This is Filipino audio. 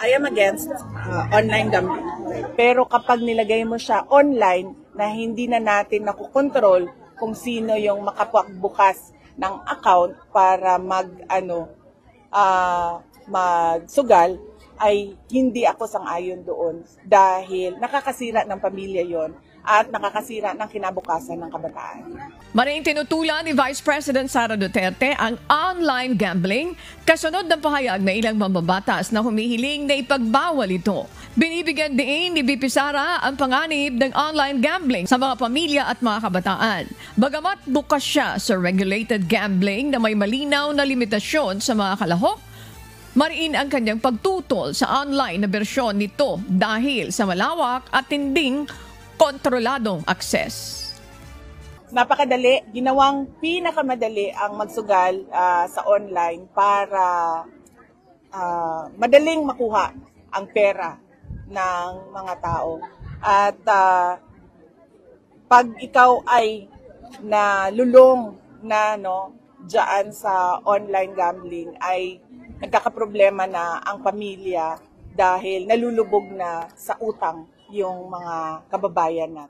I am against online gambling. Pero kapag nilagay mo siya online na hindi na natin nakukontrol kung sino yung makapagbukas ng account para magsugal, ay hindi ako sang-ayon doon dahil nakakasira ng pamilya yon at nakakasira ng kinabukasan ng kabataan. Maring tinutulan ni Vice President Sara Duterte ang online gambling kasunod ng pahayag na ilang mambabatas na humihiling na ipagbawal ito. Binibigyan din ni VP Sara ang panganib ng online gambling sa mga pamilya at mga kabataan. Bagamat bukas siya sa regulated gambling na may malinaw na limitasyon sa mga kalahok, mariin ang kanyang pagtutol sa online na bersyon nito dahil sa malawak at tinding kontroladong akses. Napakadali, ginawang pinakamadali ang magsugal sa online para madaling makuha ang pera ng mga tao. At pag ikaw ay nalulong na diyan sa online gambling, ay nagkakaproblema na ang pamilya dahil nalulubog na sa utang yung mga kababayan natin.